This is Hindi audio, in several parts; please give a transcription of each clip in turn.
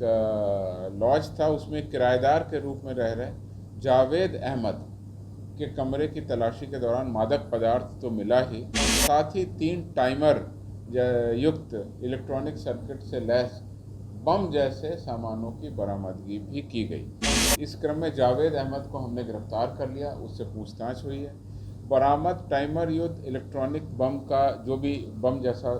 लॉज था, उसमें किराएदार के रूप में रह रहे जावेद अहमद के कमरे की तलाशी के दौरान मादक पदार्थ तो मिला ही, साथ ही 3 टाइमर युक्त इलेक्ट्रॉनिक सर्किट से लैस बम जैसे सामानों की बरामदगी भी की गई। इस क्रम में जावेद अहमद को हमने गिरफ्तार कर लिया, उससे पूछताछ हुई है। बरामद टाइमर युक्त इलेक्ट्रॉनिक बम का जो भी बम जैसा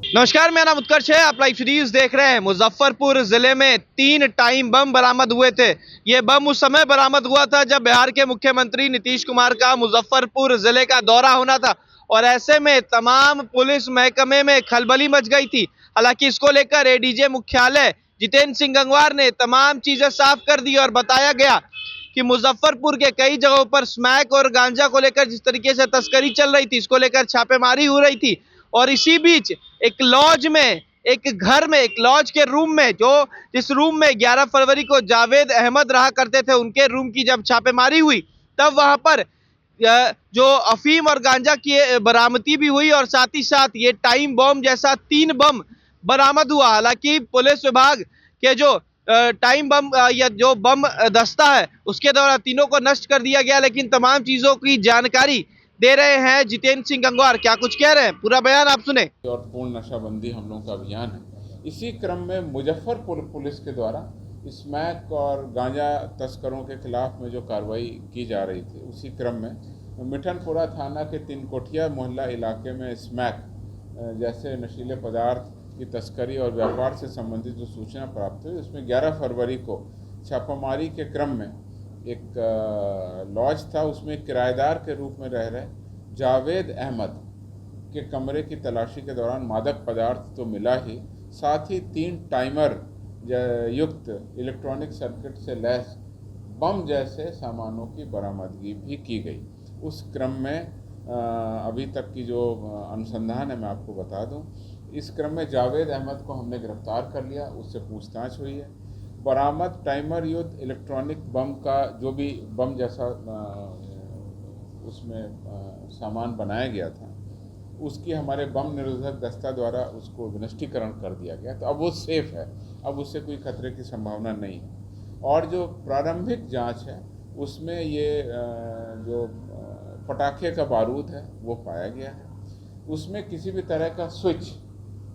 नमस्कार, मेरा नाम उत्कर्ष है। आप लाइव सीरीज देख रहे हैं। मुजफ्फरपुर जिले में 3 टाइम बम बरामद हुए थे। ये बम उस समय बरामद हुआ था जब बिहार के मुख्यमंत्री नीतीश कुमार का मुजफ्फरपुर जिले का दौरा होना था और ऐसे में तमाम पुलिस महकमे में खलबली मच गई थी। हालांकि इसको लेकर एडीजे मुख्यालय जितेंद्र सिंह गंगवार ने तमाम चीजें साफ कर दी और बताया गया कि मुजफ्फरपुर के कई जगहों पर स्मैक और गांजा को लेकर जिस तरीके से तस्करी चल रही थी, इसको लेकर छापेमारी हो रही थी। और इसी बीच एक लॉज में, एक घर में, एक लॉज के रूम में, जिस रूम में 11 फरवरी को जावेद अहमद रहा करते थे, उनके रूम की जब छापेमारी हुई तब वहां पर जो अफीम और गांजा की बरामदगी भी हुई और साथ ही साथ ये टाइम बम जैसा 3 बम बरामद हुआ। हालांकि पुलिस विभाग के जो टाइम बम या जो बम दस्ता है उसके द्वारा तीनों को नष्ट कर दिया गया, लेकिन तमाम चीजों की जानकारी दे रहे हैं जितेंद्र सिंह गंगवार। क्या कुछ कह रहे हैं, पूरा बयान आप सुने। और पूर्ण नशाबंदी हम लोगों का अभियान है। इसी क्रम में मुजफ्फरपुर पुलिस के द्वारा स्मैक और गांजा तस्करों के खिलाफ में जो कार्रवाई की जा रही थी, उसी क्रम में मिठनपुरा थाना के 3 कोठिया मोहल्ला इलाके में स्मैक जैसे नशीले पदार्थ की तस्करी और व्यापार से संबंधित जो सूचना प्राप्त हुई, उसमें 11 फरवरी को छापामारी के क्रम में एक लॉज था, उसमें किराएदार के रूप में रह रहे जावेद अहमद के कमरे की तलाशी के दौरान मादक पदार्थ तो मिला ही, साथ ही 3 टाइमर युक्त इलेक्ट्रॉनिक सर्किट से लैस बम जैसे सामानों की बरामदगी भी की गई। उस क्रम में अभी तक की जो अनुसंधान है मैं आपको बता दूं। इस क्रम में जावेद अहमद को हमने गिरफ्तार कर लिया, उससे पूछताछ हुई है। बरामद टाइमर युक्त इलेक्ट्रॉनिक बम का जो भी बम जैसा उसमें सामान बनाया गया था, उसकी हमारे बम निरोधक दस्ता द्वारा उसको विनष्टीकरण कर दिया गया। तो अब वो सेफ है, अब उससे कोई खतरे की संभावना नहीं है। और जो प्रारंभिक जांच है उसमें ये जो पटाखे का बारूद है वो पाया गया है। उसमें किसी भी तरह का स्विच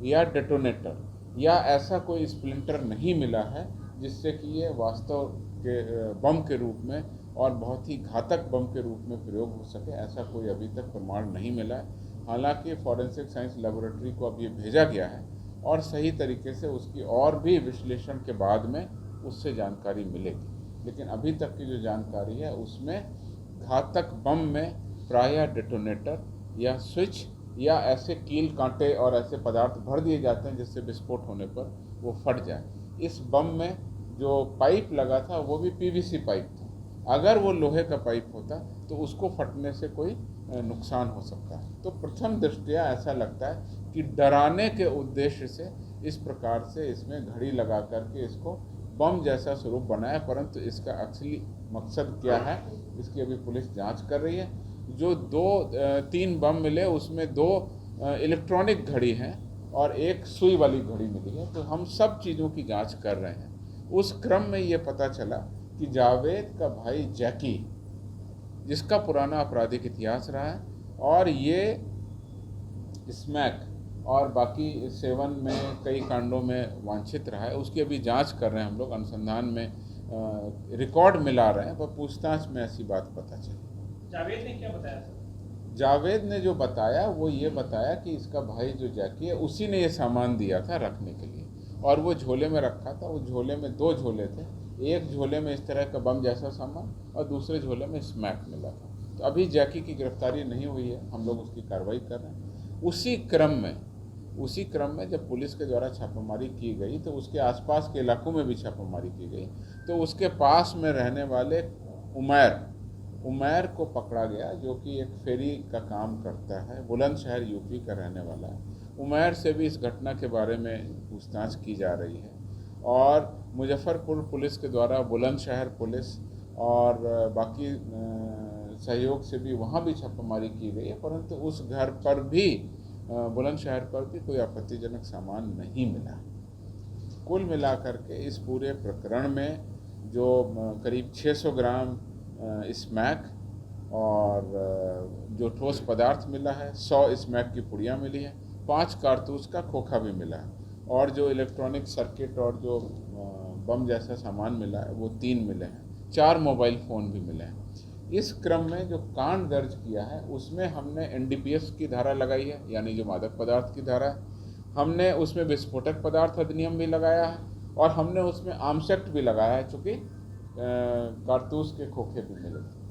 या डेटोनेटर या ऐसा कोई स्प्लिंटर नहीं मिला है जिससे कि ये वास्तव के बम के रूप में और बहुत ही घातक बम के रूप में प्रयोग हो सके, ऐसा कोई अभी तक प्रमाण नहीं मिला है। हालांकि फॉरेंसिक साइंस लेबोरेटरी को अब ये भेजा गया है और सही तरीके से उसकी और भी विश्लेषण के बाद में उससे जानकारी मिलेगी, लेकिन अभी तक की जो जानकारी है उसमें घातक बम में प्रायः डेटोनेटर या स्विच या ऐसे कील कांटे और ऐसे पदार्थ भर दिए जाते हैं जिससे विस्फोट होने पर वो फट जाए। इस बम में जो पाइप लगा था वो भी पीवीसी पाइप था। अगर वो लोहे का पाइप होता तो उसको फटने से कोई नुकसान हो सकता है। तो प्रथम दृष्टया ऐसा लगता है कि डराने के उद्देश्य से इस प्रकार से इसमें घड़ी लगा करके इसको बम जैसा स्वरूप बनाया, परंतु इसका असली मकसद क्या है इसकी अभी पुलिस जांच कर रही है। जो 3 बम मिले उसमें 2 इलेक्ट्रॉनिक घड़ी हैं और एक सुई वाली घड़ी मिली है। तो हम सब चीज़ों की जांच कर रहे हैं। उस क्रम में ये पता चला कि जावेद का भाई जैकी, जिसका पुराना आपराधिक इतिहास रहा है और ये स्मैक और बाकी सेवन में कई कांडों में वांछित रहा है, उसकी अभी जांच कर रहे हैं हम लोग, अनुसंधान में रिकॉर्ड मिला रहे हैं, पर पूछताछ में ऐसी बात पता चली। जावेद ने क्या बताया सर? जावेद ने जो बताया वो ये बताया कि इसका भाई जो जैकी है उसी ने ये सामान दिया था रखने के लिए और वो झोले में रखा था। वो झोले में 2 झोले थे, एक झोले में इस तरह का बम जैसा सामान और दूसरे झोले में स्मैक मिला था। तो अभी जैकी की गिरफ्तारी नहीं हुई है, हम लोग उसकी कार्रवाई कर रहे हैं। उसी क्रम में जब पुलिस के द्वारा छापामारी की गई तो उसके आसपास के इलाकों में भी छापामारी की गई, तो उसके पास में रहने वाले उमैर को पकड़ा गया, जो कि एक फेरी का काम करता है, बुलंदशहर यूपी का रहने वाला है। उमैर से भी इस घटना के बारे में पूछताछ की जा रही है और मुजफ्फरपुर पुलिस के द्वारा बुलंदशहर पुलिस और बाकी सहयोग से भी वहाँ भी छापामारी की गई है, परंतु उस घर पर भी बुलंदशहर पर भी कोई आपत्तिजनक सामान नहीं मिला। कुल मिलाकर के इस पूरे प्रकरण में जो करीब 600 ग्राम स्मैक और जो ठोस पदार्थ मिला है, 100 स्मैक की पुड़ियाँ मिली हैं, 5 कारतूस का खोखा भी मिला है और जो इलेक्ट्रॉनिक सर्किट और जो बम जैसा सामान मिला है वो 3 मिले हैं, 4 मोबाइल फ़ोन भी मिले हैं। इस क्रम में जो कांड दर्ज किया है उसमें हमने NDPS की धारा लगाई है, यानी जो मादक पदार्थ की धारा है, हमने उसमें विस्फोटक पदार्थ अधिनियम भी लगाया है और हमने उसमें आर्म्स एक्ट भी लगाया है, चूँकि कारतूस के खोखे भी मिले थे।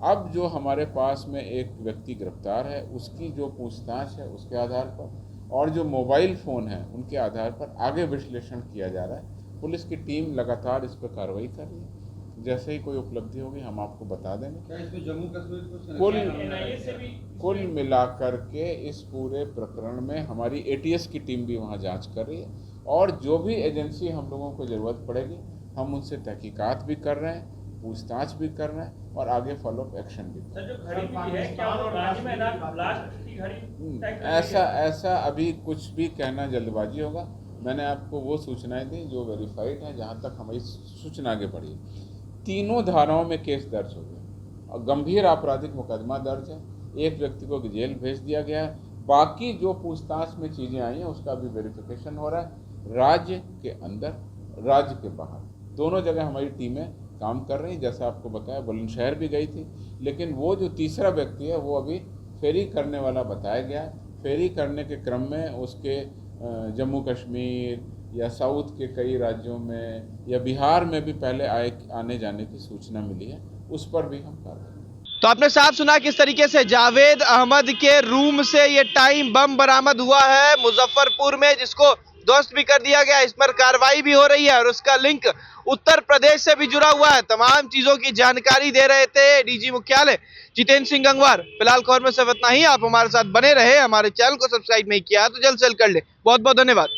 अब जो हमारे पास में एक व्यक्ति गिरफ्तार है, उसकी जो पूछताछ है उसके आधार पर और जो मोबाइल फ़ोन है उनके आधार पर आगे विश्लेषण किया जा रहा है। पुलिस की टीम लगातार इस पर कार्रवाई कर रही है, जैसे ही कोई उपलब्धि होगी हम आपको बता देंगे। क्या इसमें जम्मू कश्मीर कुल मिलाकर के इस पूरे प्रकरण में हमारी ATS की टीम भी वहाँ जांच कर रही है और जो भी एजेंसी हम लोगों को ज़रूरत पड़ेगी हम उनसे तहकीकात भी कर रहे हैं, पूछताछ भी कर रहे हैं और आगे फॉलोअप एक्शन भी कर रहे हैं। सर, जो घड़ी मिली है, क्या वो राज्य में ब्लास्ट की घड़ी तय कर दी है? ऐसा अभी कुछ भी कहना जल्दबाजी होगा। मैंने आपको वो सूचनाएं दी जो वेरीफाइड हैं, जहाँ तक हमारी सूचना आगे बढ़ी। तीनों धाराओं में केस दर्ज हो गया और गंभीर आपराधिक मुकदमा दर्ज है। एक व्यक्ति को जेल भेज दिया गया है। बाकी जो पूछताछ में चीज़ें आई हैं उसका भी वेरिफिकेशन हो रहा है, राज्य के अंदर, राज्य के बाहर, दोनों जगह हमारी टीमें काम कर रही हैं। जैसा आपको बताया, बुलंदशहर भी गई थी, लेकिन वो जो तीसरा व्यक्ति है वो अभी फेरी करने वाला बताया गया। फेरी करने के क्रम में उसके जम्मू कश्मीर या साउथ के कई राज्यों में या बिहार में भी पहले आने जाने की सूचना मिली है, उस पर भी हम कार्रवाई। तो आपने साफ सुना किस तरीके से जावेद अहमद के रूम से ये टाइम बम बरामद हुआ है मुजफ्फरपुर में, जिसको ध्वस्त भी कर दिया गया। इस पर कार्रवाई भी हो रही है और उसका लिंक उत्तर प्रदेश से भी जुड़ा हुआ है। तमाम चीजों की जानकारी दे रहे थे DG मुख्यालय जितेंद्र सिंह गंगवार। फिलहाल खबर में सिर्फ इतना ही। आप हमारे साथ बने रहे, हमारे चैनल को सब्सक्राइब नहीं किया तो जल्द से जल्द कर ले। बहुत बहुत धन्यवाद।